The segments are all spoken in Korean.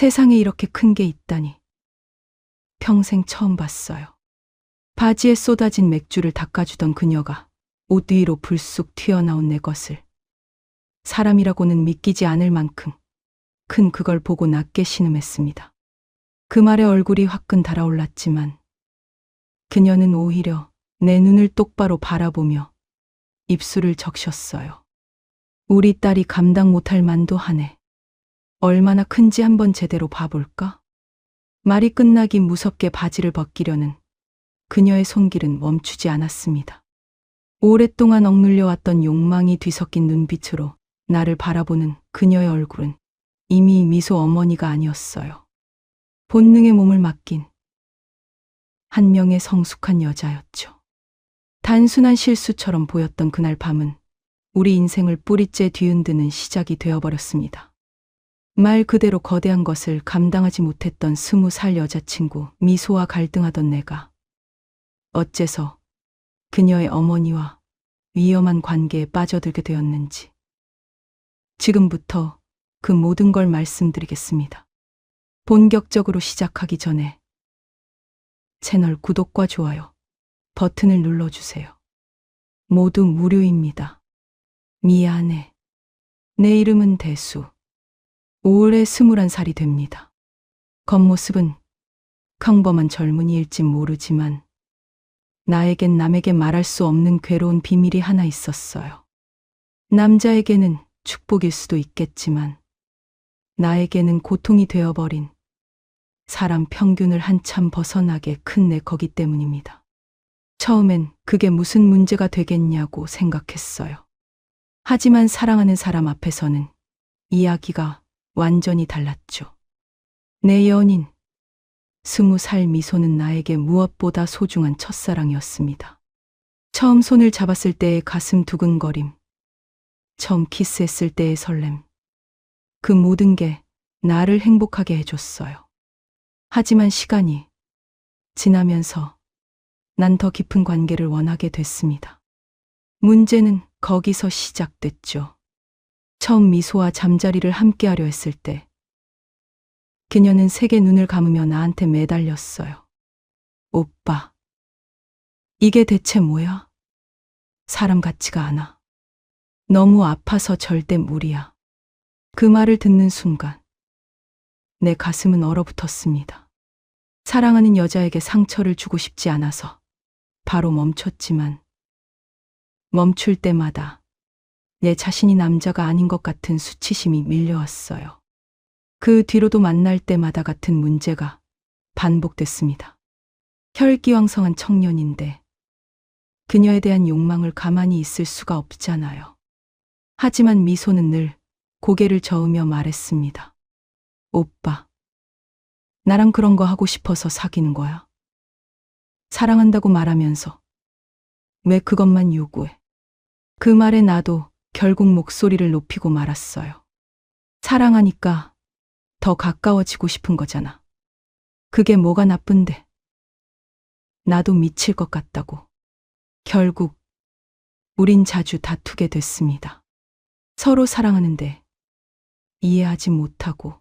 세상에 이렇게 큰 게 있다니. 평생 처음 봤어요. 바지에 쏟아진 맥주를 닦아주던 그녀가 옷 위로 불쑥 튀어나온 내 것을 사람이라고는 믿기지 않을 만큼 큰 그걸 보고 낮게 신음했습니다. 그 말에 얼굴이 화끈 달아올랐지만 그녀는 오히려 내 눈을 똑바로 바라보며 입술을 적셨어요. 우리 딸이 감당 못할 만도 하네. 얼마나 큰지 한번 제대로 봐볼까? 말이 끝나기 무섭게 바지를 벗기려는 그녀의 손길은 멈추지 않았습니다. 오랫동안 억눌려왔던 욕망이 뒤섞인 눈빛으로 나를 바라보는 그녀의 얼굴은 이미 미소 어머니가 아니었어요. 본능의 몸을 맡긴 한 명의 성숙한 여자였죠. 단순한 실수처럼 보였던 그날 밤은 우리 인생을 뿌리째 뒤흔드는 시작이 되어버렸습니다. 말 그대로 거대한 것을 감당하지 못했던 20살 여자친구 미소와 갈등하던 내가 어째서 그녀의 어머니와 위험한 관계에 빠져들게 되었는지 지금부터 그 모든 걸 말씀드리겠습니다. 본격적으로 시작하기 전에 채널 구독과 좋아요 버튼을 눌러주세요. 모두 무료입니다. 미안해. 내 이름은 대수. 올해 21살이 됩니다. 겉모습은 평범한 젊은이일지 모르지만 나에겐 남에게 말할 수 없는 괴로운 비밀이 하나 있었어요. 남자에게는 축복일 수도 있겠지만 나에게는 고통이 되어버린 사람 평균을 한참 벗어나게 큰 내 거기 때문입니다. 처음엔 그게 무슨 문제가 되겠냐고 생각했어요. 하지만 사랑하는 사람 앞에서는 이야기가 완전히 달랐죠. 내 연인 20살 미소는 나에게 무엇보다 소중한 첫사랑이었습니다. 처음 손을 잡았을 때의 가슴 두근거림, 처음 키스했을 때의 설렘, 그 모든 게 나를 행복하게 해줬어요. 하지만 시간이 지나면서 난 더 깊은 관계를 원하게 됐습니다. 문제는 거기서 시작됐죠. 처음 미소와 잠자리를 함께하려 했을 때 그녀는 세게 눈을 감으며 나한테 매달렸어요. 오빠, 이게 대체 뭐야? 사람 같지가 않아. 너무 아파서 절대 무리야. 그 말을 듣는 순간 내 가슴은 얼어붙었습니다. 사랑하는 여자에게 상처를 주고 싶지 않아서 바로 멈췄지만 멈출 때마다 내 자신이 남자가 아닌 것 같은 수치심이 밀려왔어요. 그 뒤로도 만날 때마다 같은 문제가 반복됐습니다. 혈기왕성한 청년인데 그녀에 대한 욕망을 가만히 있을 수가 없잖아요. 하지만 미소는 늘 고개를 저으며 말했습니다. 오빠, 나랑 그런 거 하고 싶어서 사귀는 거야? 사랑한다고 말하면서 왜 그것만 요구해? 그 말에 나도 결국 목소리를 높이고 말았어요. 사랑하니까 더 가까워지고 싶은 거잖아. 그게 뭐가 나쁜데? 나도 미칠 것 같다고. 결국 우린 자주 다투게 됐습니다. 서로 사랑하는데 이해하지 못하고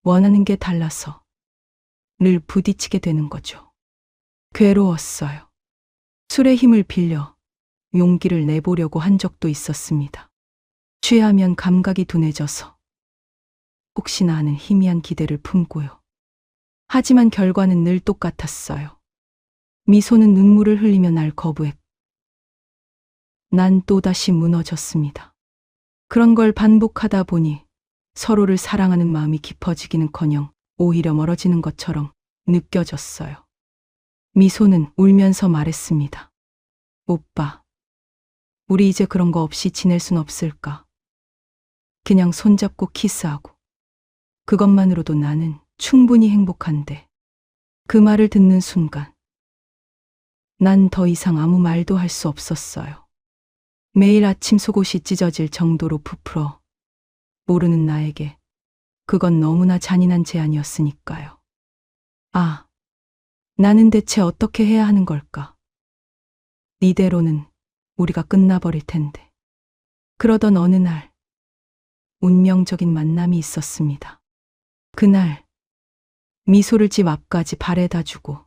원하는 게 달라서 늘 부딪히게 되는 거죠. 괴로웠어요. 술의 힘을 빌려 용기를 내보려고 한 적도 있었습니다. 취하면 감각이 둔해져서 혹시나 하는 희미한 기대를 품고요. 하지만 결과는 늘 똑같았어요. 미소는 눈물을 흘리며 날 거부했고 난 또다시 무너졌습니다. 그런 걸 반복하다 보니 서로를 사랑하는 마음이 깊어지기는커녕 오히려 멀어지는 것처럼 느껴졌어요. 미소는 울면서 말했습니다. 오빠, 우리 이제 그런 거 없이 지낼 순 없을까? 그냥 손잡고 키스하고 그것만으로도 나는 충분히 행복한데. 그 말을 듣는 순간 난 더 이상 아무 말도 할 수 없었어요. 매일 아침 속옷이 찢어질 정도로 부풀어 모르는 나에게 그건 너무나 잔인한 제안이었으니까요. 아, 나는 대체 어떻게 해야 하는 걸까? 이대로는 우리가 끝나버릴 텐데. 그러던 어느 날 운명적인 만남이 있었습니다. 그날 미소를 집 앞까지 바래다 주고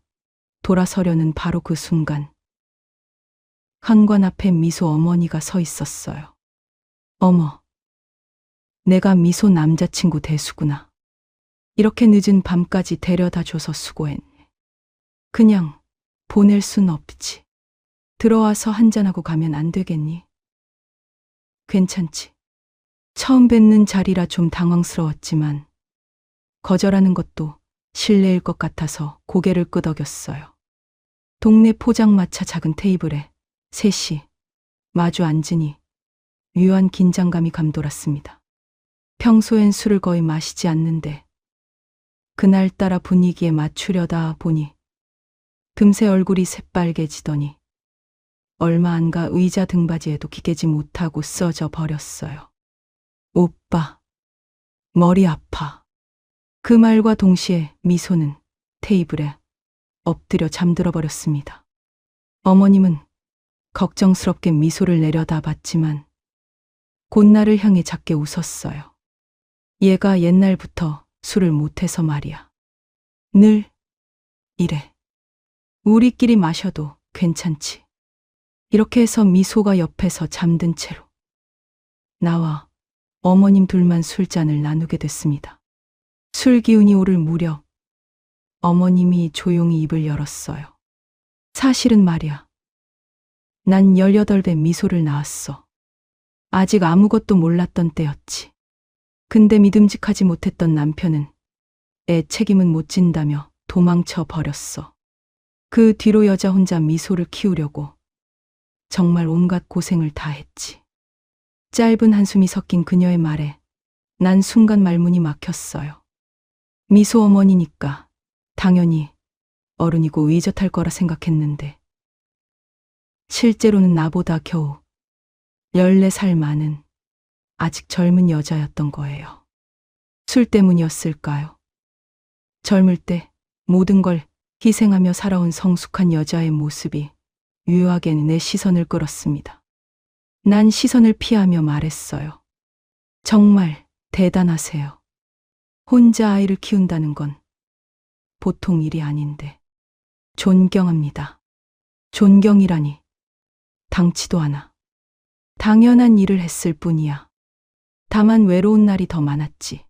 돌아서려는 바로 그 순간 현관 앞에 미소 어머니가 서 있었어요. 어머, 내가 미소 남자친구 대수구나. 이렇게 늦은 밤까지 데려다 줘서 수고했네. 그냥 보낼 순 없지. 들어와서 한잔하고 가면 안 되겠니? 괜찮지. 처음 뵙는 자리라 좀 당황스러웠지만 거절하는 것도 실례일 것 같아서 고개를 끄덕였어요. 동네 포장마차 작은 테이블에 셋이 마주 앉으니 묘한 긴장감이 감돌았습니다. 평소엔 술을 거의 마시지 않는데 그날따라 분위기에 맞추려다 보니 금세 얼굴이 새빨개지더니 얼마 안 가 의자 등받이에도 기대지 못하고 써져 버렸어요. 오빠, 머리 아파. 그 말과 동시에 미소는 테이블에 엎드려 잠들어 버렸습니다. 어머님은 걱정스럽게 미소를 내려다 봤지만 곧 나를 향해 작게 웃었어요. 얘가 옛날부터 술을 못해서 말이야. 늘 이래. 우리끼리 마셔도 괜찮지. 이렇게 해서 미소가 옆에서 잠든 채로 나와 어머님 둘만 술잔을 나누게 됐습니다. 술 기운이 오를 무렵 어머님이 조용히 입을 열었어요. 사실은 말이야. 난 18배 미소를 낳았어. 아직 아무것도 몰랐던 때였지. 근데 믿음직하지 못했던 남편은 애 책임은 못 진다며 도망쳐 버렸어. 그 뒤로 여자 혼자 미소를 키우려고 정말 온갖 고생을 다 했지. 짧은 한숨이 섞인 그녀의 말에 난 순간 말문이 막혔어요. 미소 어머니니까 당연히 어른이고 의젓할 거라 생각했는데 실제로는 나보다 겨우 14살 많은 아직 젊은 여자였던 거예요. 술 때문이었을까요? 젊을 때 모든 걸 희생하며 살아온 성숙한 여자의 모습이 유하게 내 시선을 끌었습니다. 난 시선을 피하며 말했어요. 정말 대단하세요. 혼자 아이를 키운다는 건 보통 일이 아닌데 존경합니다. 존경이라니 당치도 않아. 당연한 일을 했을 뿐이야. 다만 외로운 날이 더 많았지.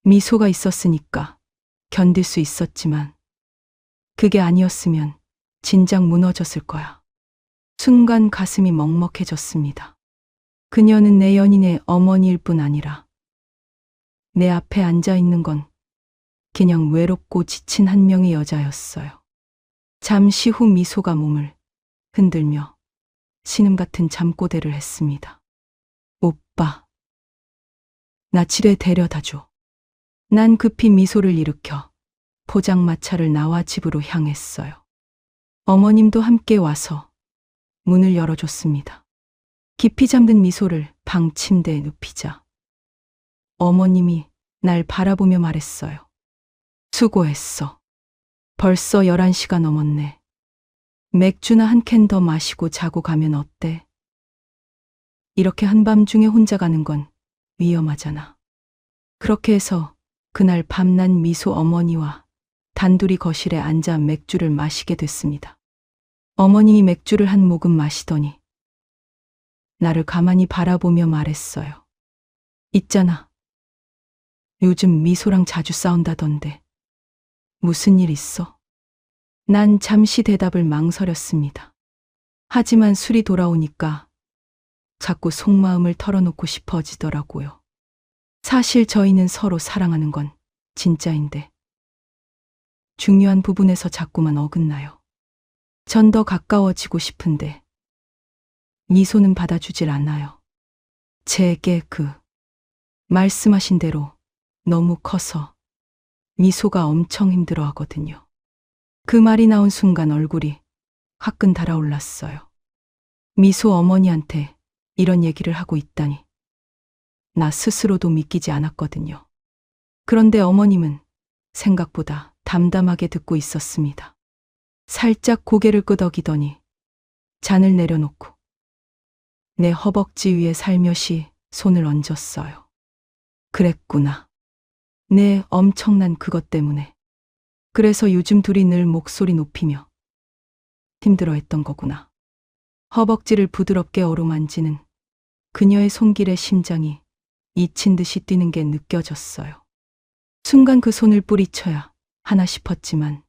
미소가 있었으니까 견딜 수 있었지만 그게 아니었으면 진작 무너졌을 거야. 순간 가슴이 먹먹해졌습니다. 그녀는 내 연인의 어머니일 뿐 아니라 내 앞에 앉아 있는 건 그냥 외롭고 지친 한 명의 여자였어요. 잠시 후 미소가 몸을 흔들며 신음 같은 잠꼬대를 했습니다. 오빠, 나 집에 데려다 줘. 난 급히 미소를 일으켜 포장마차를 나와 집으로 향했어요. 어머님도 함께 와서 문을 열어줬습니다. 깊이 잠든 미소를 방 침대에 눕히자 어머님이 날 바라보며 말했어요. 수고했어. 벌써 11시가 넘었네. 맥주나 한 캔 더 마시고 자고 가면 어때? 이렇게 한밤중에 혼자 가는 건 위험하잖아. 그렇게 해서 그날 밤난 미소 어머니와 단둘이 거실에 앉아 맥주를 마시게 됐습니다. 어머님이 맥주를 한 모금 마시더니 나를 가만히 바라보며 말했어요. 있잖아. 요즘 미소랑 자주 싸운다던데. 무슨 일 있어? 난 잠시 대답을 망설였습니다. 하지만 술이 돌아오니까 자꾸 속마음을 털어놓고 싶어지더라고요. 사실 저희는 서로 사랑하는 건 진짜인데 중요한 부분에서 자꾸만 어긋나요. 전 더 가까워지고 싶은데 미소는 받아주질 않아요. 제게 말씀하신 대로 너무 커서 미소가 엄청 힘들어 하거든요. 그 말이 나온 순간 얼굴이 화끈 달아올랐어요. 미소 어머니한테 이런 얘기를 하고 있다니. 나 스스로도 믿기지 않았거든요. 그런데 어머님은 생각보다 담담하게 듣고 있었습니다. 살짝 고개를 끄덕이더니 잔을 내려놓고 내 허벅지 위에 살며시 손을 얹었어요. 그랬구나. 네, 엄청난 그것 때문에. 그래서 요즘 둘이 늘 목소리 높이며 힘들어했던 거구나. 허벅지를 부드럽게 어루만지는 그녀의 손길에 심장이 잊힌 듯이 뛰는 게 느껴졌어요. 순간 그 손을 뿌리쳐야 하나 싶었지만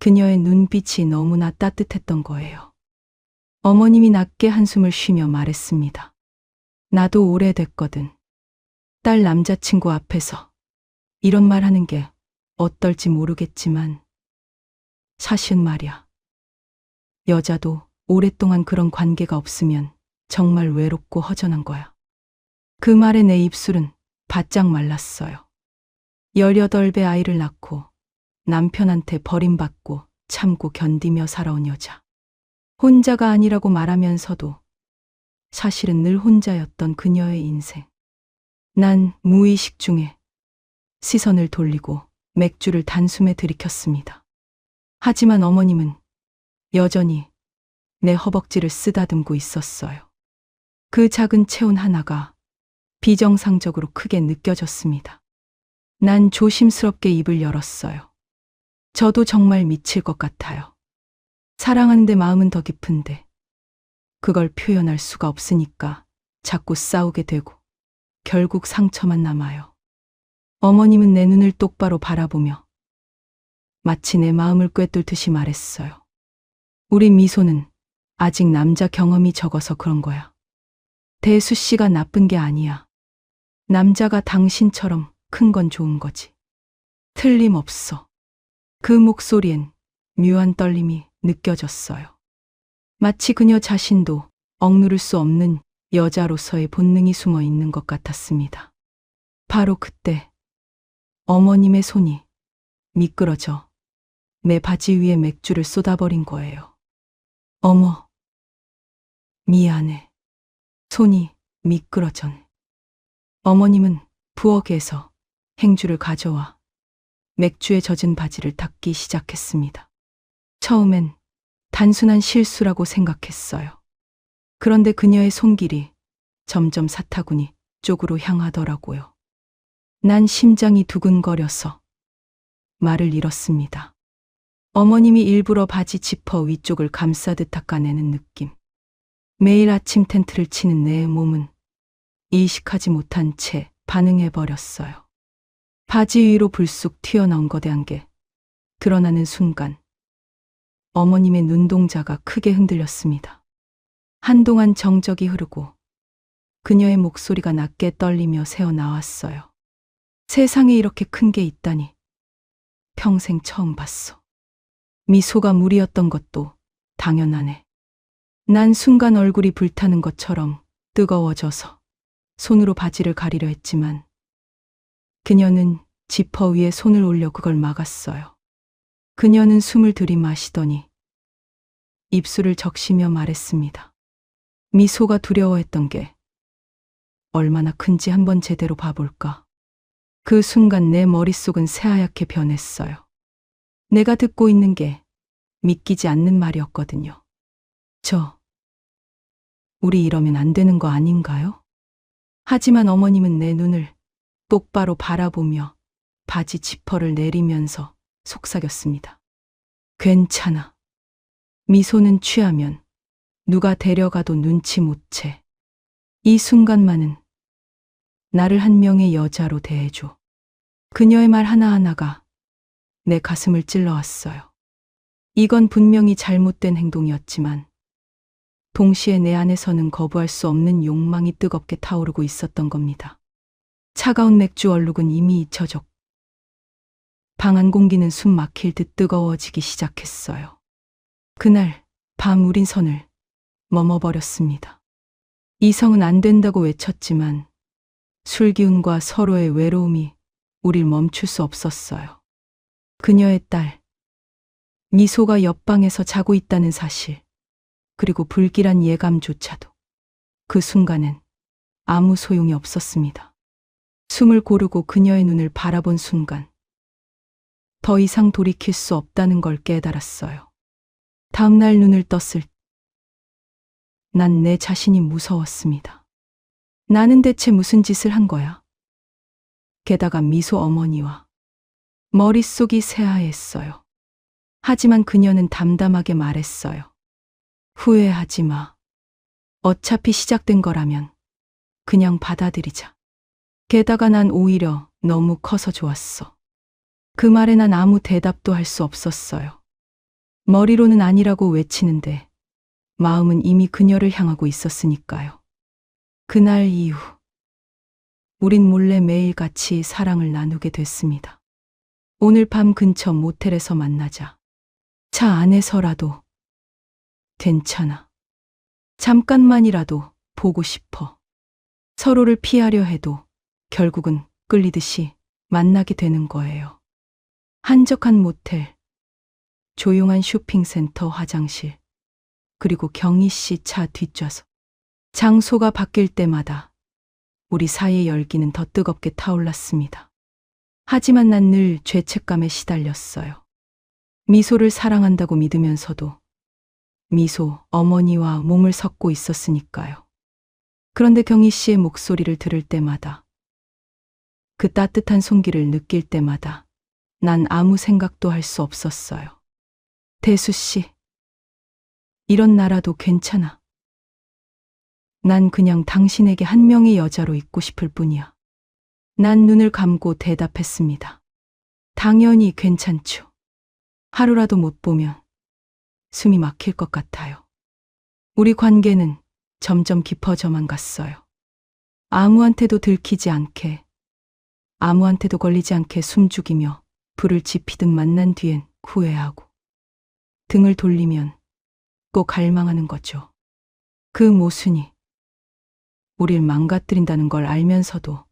그녀의 눈빛이 너무나 따뜻했던 거예요. 어머님이 낮게 한숨을 쉬며 말했습니다. 나도 오래됐거든. 딸 남자친구 앞에서 이런 말 하는 게 어떨지 모르겠지만 사실은 말이야. 여자도 오랫동안 그런 관계가 없으면 정말 외롭고 허전한 거야. 그 말에 내 입술은 바짝 말랐어요. 18배 아이를 낳고 남편한테 버림받고 참고 견디며 살아온 여자. 혼자가 아니라고 말하면서도 사실은 늘 혼자였던 그녀의 인생. 난 무의식 중에 시선을 돌리고 맥주를 단숨에 들이켰습니다. 하지만 어머님은 여전히 내 허벅지를 쓰다듬고 있었어요. 그 작은 체온 하나가 비정상적으로 크게 느껴졌습니다. 난 조심스럽게 입을 열었어요. 저도 정말 미칠 것 같아요. 사랑하는데 마음은 더 깊은데 그걸 표현할 수가 없으니까 자꾸 싸우게 되고 결국 상처만 남아요. 어머님은 내 눈을 똑바로 바라보며 마치 내 마음을 꿰뚫듯이 말했어요. 우리 미소는 아직 남자 경험이 적어서 그런 거야. 대수 씨가 나쁜 게 아니야. 남자가 당신처럼 큰 건 좋은 거지. 틀림없어. 그 목소리엔 묘한 떨림이 느껴졌어요. 마치 그녀 자신도 억누를 수 없는 여자로서의 본능이 숨어 있는 것 같았습니다. 바로 그때 어머님의 손이 미끄러져 내 바지 위에 맥주를 쏟아버린 거예요. 어머, 미안해. 손이 미끄러전. 어머님은 부엌에서 행주를 가져와 맥주에 젖은 바지를 닦기 시작했습니다. 처음엔 단순한 실수라고 생각했어요. 그런데 그녀의 손길이 점점 사타구니 쪽으로 향하더라고요. 난 심장이 두근거려서 말을 잃었습니다. 어머님이 일부러 바지 지퍼 위쪽을 감싸듯 닦아내는 느낌. 매일 아침 텐트를 치는 내 몸은 의식하지 못한 채 반응해버렸어요. 바지 위로 불쑥 튀어나온 거대한 게 드러나는 순간 어머님의 눈동자가 크게 흔들렸습니다. 한동안 정적이 흐르고 그녀의 목소리가 낮게 떨리며 새어나왔어요. 세상에 이렇게 큰 게 있다니 평생 처음 봤어. 미소가 무리였던 것도 당연하네. 난 순간 얼굴이 불타는 것처럼 뜨거워져서 손으로 바지를 가리려 했지만 그녀는 지퍼 위에 손을 올려 그걸 막았어요. 그녀는 숨을 들이마시더니 입술을 적시며 말했습니다. 미소가 두려워했던 게 얼마나 큰지 한번 제대로 봐볼까. 그 순간 내 머릿속은 새하얗게 변했어요. 내가 듣고 있는 게 믿기지 않는 말이었거든요. 우리 이러면 안 되는 거 아닌가요? 하지만 어머님은 내 눈을 똑바로 바라보며 바지 지퍼를 내리면서 속삭였습니다. 괜찮아. 미소는 취하면 누가 데려가도 눈치 못 채. 이 순간만은 나를 한 명의 여자로 대해줘. 그녀의 말 하나하나가 내 가슴을 찔러왔어요. 이건 분명히 잘못된 행동이었지만 동시에 내 안에서는 거부할 수 없는 욕망이 뜨겁게 타오르고 있었던 겁니다. 차가운 맥주 얼룩은 이미 잊혀졌고 방 안 공기는 숨 막힐 듯 뜨거워지기 시작했어요. 그날 밤 우린 선을 머머버렸습니다. 이성은 안 된다고 외쳤지만 술기운과 서로의 외로움이 우릴 멈출 수 없었어요. 그녀의 딸 미소가 옆방에서 자고 있다는 사실, 그리고 불길한 예감조차도 그 순간엔 아무 소용이 없었습니다. 숨을 고르고 그녀의 눈을 바라본 순간 더 이상 돌이킬 수 없다는 걸 깨달았어요. 다음 날 눈을 떴을 난 내 자신이 무서웠습니다. 나는 대체 무슨 짓을 한 거야? 게다가 미소 어머니와 머릿속이 새하였어요. 하지만 그녀는 담담하게 말했어요. 후회하지 마. 어차피 시작된 거라면 그냥 받아들이자. 게다가 난 오히려 너무 커서 좋았어. 그 말에 난 아무 대답도 할 수 없었어요. 머리로는 아니라고 외치는데 마음은 이미 그녀를 향하고 있었으니까요. 그날 이후 우린 몰래 매일 같이 사랑을 나누게 됐습니다. 오늘 밤 근처 모텔에서 만나자. 차 안에서라도 괜찮아. 잠깐만이라도 보고 싶어. 서로를 피하려 해도 결국은 끌리듯이 만나게 되는 거예요. 한적한 모텔, 조용한 쇼핑센터 화장실, 그리고 경희 씨 차 뒷좌석. 장소가 바뀔 때마다 우리 사이의 열기는 더 뜨겁게 타올랐습니다. 하지만 난 늘 죄책감에 시달렸어요. 미소를 사랑한다고 믿으면서도 미소 어머니와 몸을 섞고 있었으니까요. 그런데 경희 씨의 목소리를 들을 때마다, 그 따뜻한 손길을 느낄 때마다 난 아무 생각도 할 수 없었어요. 대수 씨, 이런 나라도 괜찮아. 난 그냥 당신에게 한 명의 여자로 있고 싶을 뿐이야. 난 눈을 감고 대답했습니다. 당연히 괜찮죠. 하루라도 못 보면 숨이 막힐 것 같아요. 우리 관계는 점점 깊어져만 갔어요. 아무한테도 들키지 않게, 아무한테도 걸리지 않게 숨죽이며 불을 지피듯 만난 뒤엔 후회하고, 등을 돌리면 꼭 갈망하는 거죠. 그 모순이 우릴 망가뜨린다는 걸 알면서도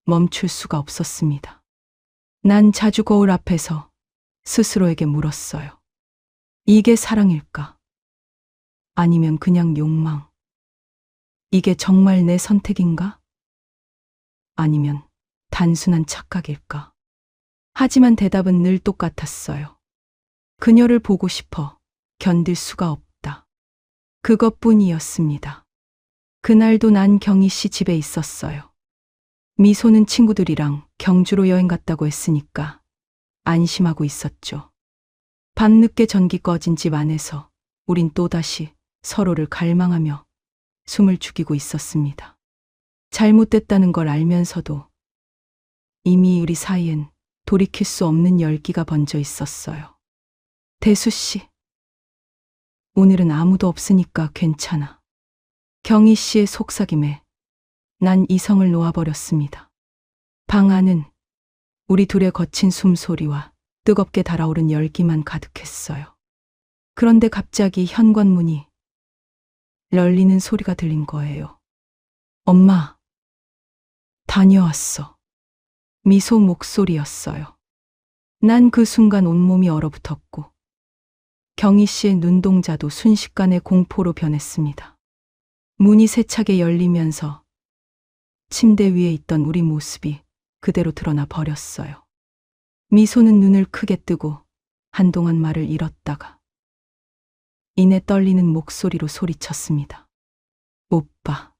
멈출 수가 없었습니다. 난 자주 거울 앞에서 스스로에게 물었어요. 이게 사랑일까? 아니면 그냥 욕망? 이게 정말 내 선택인가? 아니면 단순한 착각일까? 하지만 대답은 늘 똑같았어요. 그녀를 보고 싶어, 견딜 수가 없다. 그것뿐이었습니다. 그날도 난 경희 씨 집에 있었어요. 미소는 친구들이랑 경주로 여행 갔다고 했으니까 안심하고 있었죠. 밤늦게 전기 꺼진 집 안에서 우린 또다시 서로를 갈망하며 숨을 죽이고 있었습니다. 잘못됐다는 걸 알면서도 이미 우리 사이엔 돌이킬 수 없는 열기가 번져 있었어요. 대수 씨, 오늘은 아무도 없으니까 괜찮아. 경희 씨의 속삭임에 난 이성을 놓아버렸습니다. 방 안은 우리 둘의 거친 숨소리와 뜨겁게 달아오른 열기만 가득했어요. 그런데 갑자기 현관문이 열리는 소리가 들린 거예요. 엄마, 다녀왔어. 미소 목소리였어요. 난 그 순간 온몸이 얼어붙었고 경희 씨의 눈동자도 순식간에 공포로 변했습니다. 문이 세차게 열리면서 침대 위에 있던 우리 모습이 그대로 드러나 버렸어요. 미소는 눈을 크게 뜨고 한동안 말을 잃었다가 이내 떨리는 목소리로 소리쳤습니다. 오빠,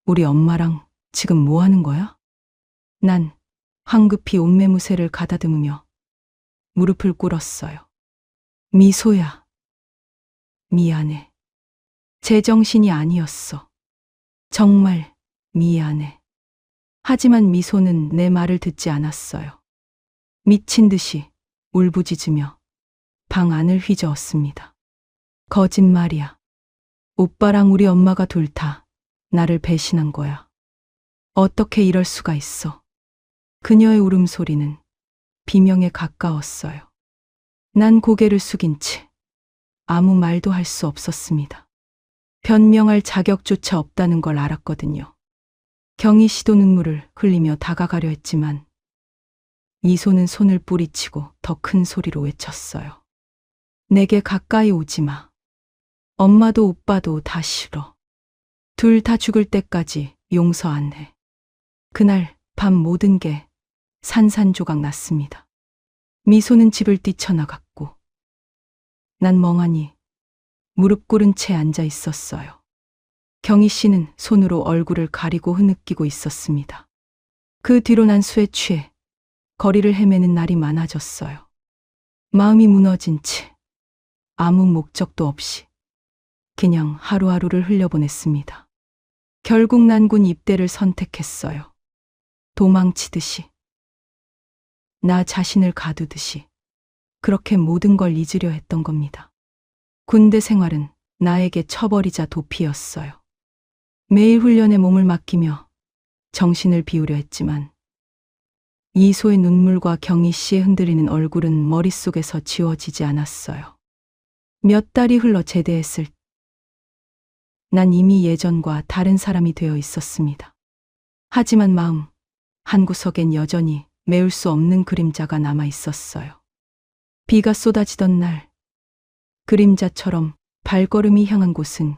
우리 엄마랑 지금 뭐 하는 거야? 난 황급히 옷매무새를 가다듬으며 무릎을 꿇었어요. 미소야, 미안해. 제정신이 아니었어. 정말 미안해. 하지만 미소는 내 말을 듣지 않았어요. 미친 듯이 울부짖으며 방 안을 휘저었습니다. 거짓말이야. 오빠랑 우리 엄마가 둘 다 나를 배신한 거야. 어떻게 이럴 수가 있어. 그녀의 울음소리는 비명에 가까웠어요. 난 고개를 숙인 채 아무 말도 할 수 없었습니다. 변명할 자격조차 없다는 걸 알았거든요. 경희 씨도 눈물을 흘리며 다가가려 했지만 미소는 손을 뿌리치고 더 큰 소리로 외쳤어요. 내게 가까이 오지 마. 엄마도 오빠도 다 싫어. 둘 다 죽을 때까지 용서 안 해. 그날 밤 모든 게 산산조각 났습니다. 미소는 집을 뛰쳐나갔고 난 멍하니 무릎 꿇은 채 앉아 있었어요. 경희 씨는 손으로 얼굴을 가리고 흐느끼고 있었습니다. 그 뒤로 난 술에 취해 거리를 헤매는 날이 많아졌어요. 마음이 무너진 채 아무 목적도 없이 그냥 하루하루를 흘려보냈습니다. 결국 난 군 입대를 선택했어요. 도망치듯이, 나 자신을 가두듯이 그렇게 모든 걸 잊으려 했던 겁니다. 군대 생활은 나에게 처벌이자 도피였어요. 매일 훈련에 몸을 맡기며 정신을 비우려 했지만 이소의 눈물과 경희 씨의 흔들리는 얼굴은 머릿속에서 지워지지 않았어요. 몇 달이 흘러 제대했을 때 난 이미 예전과 다른 사람이 되어 있었습니다. 하지만 마음 한구석엔 여전히 메울 수 없는 그림자가 남아 있었어요. 비가 쏟아지던 날, 그림자처럼 발걸음이 향한 곳은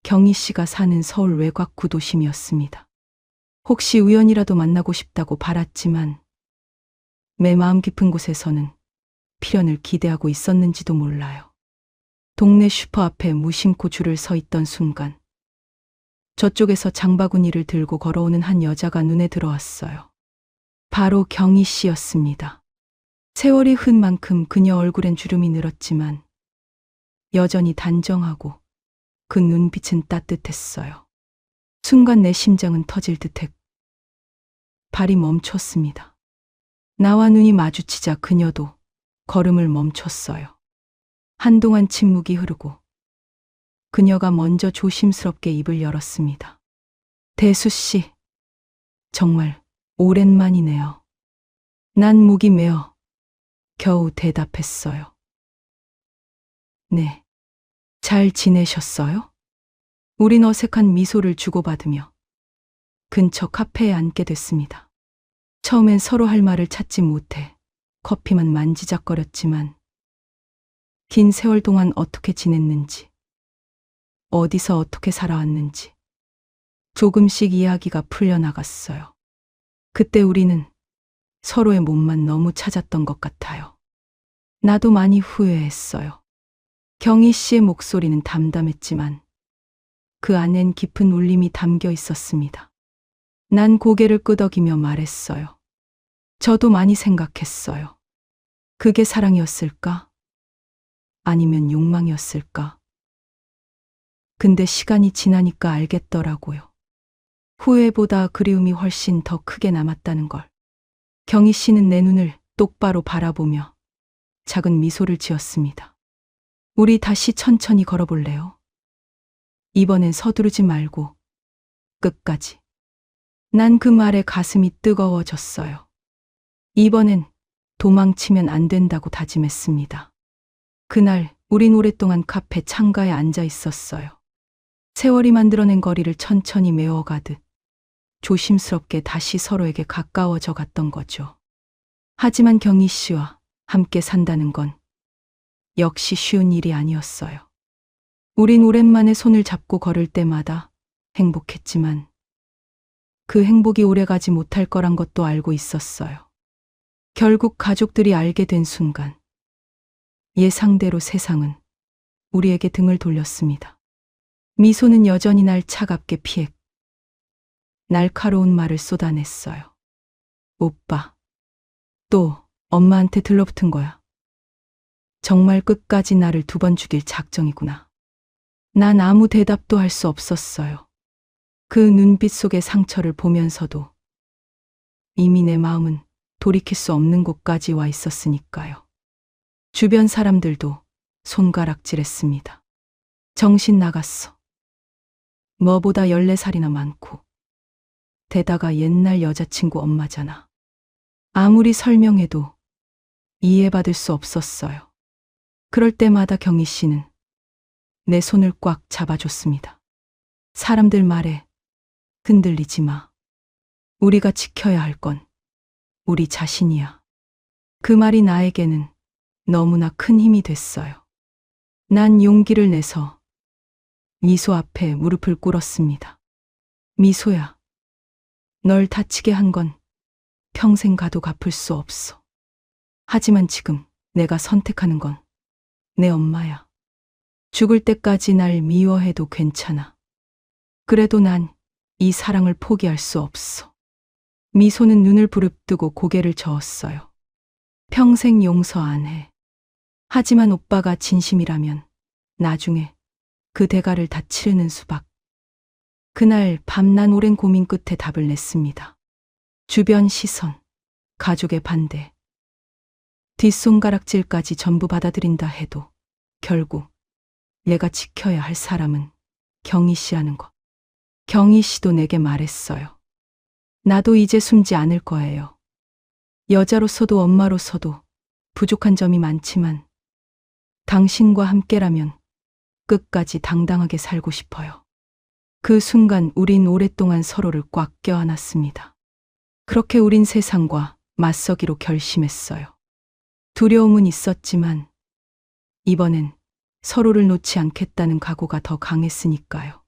경희 씨가 사는 서울 외곽 구도심이었습니다. 혹시 우연이라도 만나고 싶다고 바랐지만 내 마음 깊은 곳에서는 필연을 기대하고 있었는지도 몰라요. 동네 슈퍼 앞에 무심코 줄을 서 있던 순간 저쪽에서 장바구니를 들고 걸어오는 한 여자가 눈에 들어왔어요. 바로 경희 씨였습니다. 세월이 흐른 만큼 그녀 얼굴엔 주름이 늘었지만 여전히 단정하고 그 눈빛은 따뜻했어요. 순간 내 심장은 터질 듯했고 발이 멈췄습니다. 나와 눈이 마주치자 그녀도 걸음을 멈췄어요. 한동안 침묵이 흐르고 그녀가 먼저 조심스럽게 입을 열었습니다. 대수 씨, 정말 오랜만이네요. 난 목이 메어 겨우 대답했어요. 네, 잘 지내셨어요? 우린 어색한 미소를 주고받으며 근처 카페에 앉게 됐습니다. 처음엔 서로 할 말을 찾지 못해 커피만 만지작거렸지만 긴 세월 동안 어떻게 지냈는지, 어디서 어떻게 살아왔는지 조금씩 이야기가 풀려나갔어요. 그때 우리는 서로의 몸만 너무 찾았던 것 같아요. 나도 많이 후회했어요. 경희 씨의 목소리는 담담했지만 그 안엔 깊은 울림이 담겨 있었습니다. 난 고개를 끄덕이며 말했어요. 저도 많이 생각했어요. 그게 사랑이었을까? 아니면 욕망이었을까? 근데 시간이 지나니까 알겠더라고요. 후회보다 그리움이 훨씬 더 크게 남았다는 걸. 경희 씨는 내 눈을 똑바로 바라보며 작은 미소를 지었습니다. 우리 다시 천천히 걸어볼래요? 이번엔 서두르지 말고 끝까지. 난 그 말에 가슴이 뜨거워졌어요. 이번엔 도망치면 안 된다고 다짐했습니다. 그날 우린 오랫동안 카페 창가에 앉아 있었어요. 세월이 만들어낸 거리를 천천히 메워가듯 조심스럽게 다시 서로에게 가까워져 갔던 거죠. 하지만 경희 씨와 함께 산다는 건 역시 쉬운 일이 아니었어요. 우린 오랜만에 손을 잡고 걸을 때마다 행복했지만 그 행복이 오래가지 못할 거란 것도 알고 있었어요. 결국 가족들이 알게 된 순간 예상대로 세상은 우리에게 등을 돌렸습니다. 미소는 여전히 날 차갑게 피했고 날카로운 말을 쏟아냈어요. 오빠, 또 엄마한테 들러붙은 거야. 정말 끝까지 나를 2번 죽일 작정이구나. 난 아무 대답도 할 수 없었어요. 그 눈빛 속의 상처를 보면서도 이미 내 마음은 돌이킬 수 없는 곳까지 와 있었으니까요. 주변 사람들도 손가락질했습니다. 정신 나갔어. 뭐보다 14살이나 많고 게다가 옛날 여자친구 엄마잖아. 아무리 설명해도 이해받을 수 없었어요. 그럴 때마다 경희 씨는 내 손을 꽉 잡아줬습니다. 사람들 말에 흔들리지 마. 우리가 지켜야 할 건 우리 자신이야. 그 말이 나에게는 너무나 큰 힘이 됐어요. 난 용기를 내서 미소 앞에 무릎을 꿇었습니다. 미소야, 널 다치게 한 건 평생 가도 갚을 수 없어. 하지만 지금 내가 선택하는 건 내 엄마야. 죽을 때까지 날 미워해도 괜찮아. 그래도 난 이 사랑을 포기할 수 없어. 미소는 눈을 부릅뜨고 고개를 저었어요. 평생 용서 안 해. 하지만 오빠가 진심이라면 나중에 그 대가를 다 치르는 수밖. 그날 밤 난 오랜 고민 끝에 답을 냈습니다. 주변 시선, 가족의 반대, 뒷손가락질까지 전부 받아들인다 해도 결국 내가 지켜야 할 사람은 경희 씨라는 것. 경희 씨도 내게 말했어요. 나도 이제 숨지 않을 거예요. 여자로서도 엄마로서도 부족한 점이 많지만 당신과 함께라면 끝까지 당당하게 살고 싶어요. 그 순간 우린 오랫동안 서로를 꽉 껴안았습니다. 그렇게 우린 세상과 맞서기로 결심했어요. 두려움은 있었지만 이번엔 서로를 놓지 않겠다는 각오가 더 강했으니까요.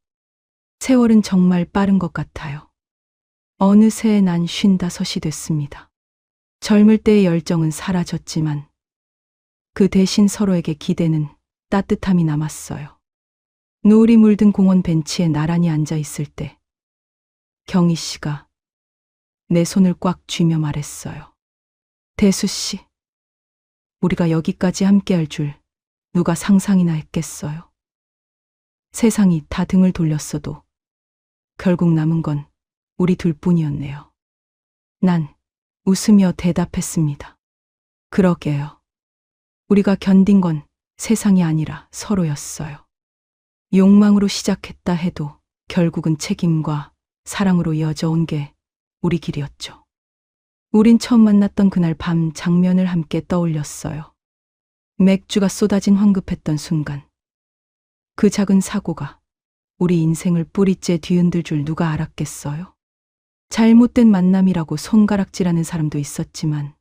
세월은 정말 빠른 것 같아요. 어느새 난 55이 됐습니다. 젊을 때의 열정은 사라졌지만 그 대신 서로에게 기대는 따뜻함이 남았어요. 노을이 물든 공원 벤치에 나란히 앉아 있을 때 경희 씨가 내 손을 꽉 쥐며 말했어요. 대수 씨, 우리가 여기까지 함께할 줄 누가 상상이나 했겠어요. 세상이 다 등을 돌렸어도 결국 남은 건 우리 둘뿐이었네요. 난 웃으며 대답했습니다. 그러게요. 우리가 견딘 건 세상이 아니라 서로였어요. 욕망으로 시작했다 해도 결국은 책임과 사랑으로 이어져 게 우리 길이었죠. 우린 처음 만났던 그날 밤 장면을 함께 떠올렸어요. 맥주가 쏟아진 황급했던 순간. 그 작은 사고가 우리 인생을 뿌리째 뒤흔들 줄 누가 알았겠어요? 잘못된 만남이라고 손가락질하는 사람도 있었지만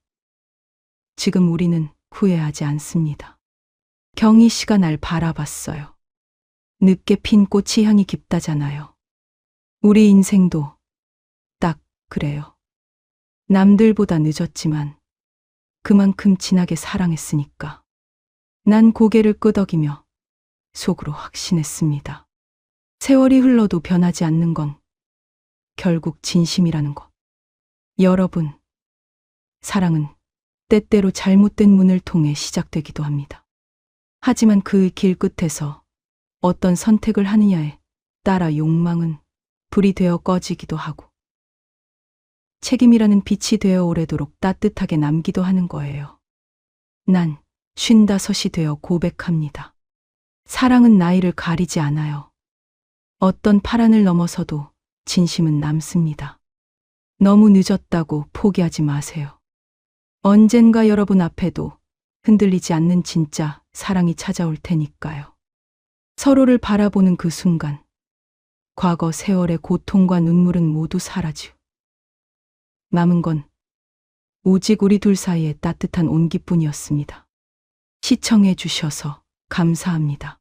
지금 우리는 후회하지 않습니다. 경희 씨가 날 바라봤어요. 늦게 핀 꽃이 향이 깊다잖아요. 우리 인생도 딱 그래요. 남들보다 늦었지만 그만큼 진하게 사랑했으니까. 난 고개를 끄덕이며 속으로 확신했습니다. 세월이 흘러도 변하지 않는 건 결국 진심이라는 것. 여러분, 사랑은 때때로 잘못된 문을 통해 시작되기도 합니다. 하지만 그 길 끝에서 어떤 선택을 하느냐에 따라 욕망은 불이 되어 꺼지기도 하고 책임이라는 빛이 되어 오래도록 따뜻하게 남기도 하는 거예요. 난 55이 되어 고백합니다. 사랑은 나이를 가리지 않아요. 어떤 파란을 넘어서도 진심은 남습니다. 너무 늦었다고 포기하지 마세요. 언젠가 여러분 앞에도 흔들리지 않는 진짜 사랑이 찾아올 테니까요. 서로를 바라보는 그 순간, 과거 세월의 고통과 눈물은 모두 사라지고 남은 건 오직 우리 둘 사이의 따뜻한 온기뿐이었습니다. 시청해 주셔서 감사합니다.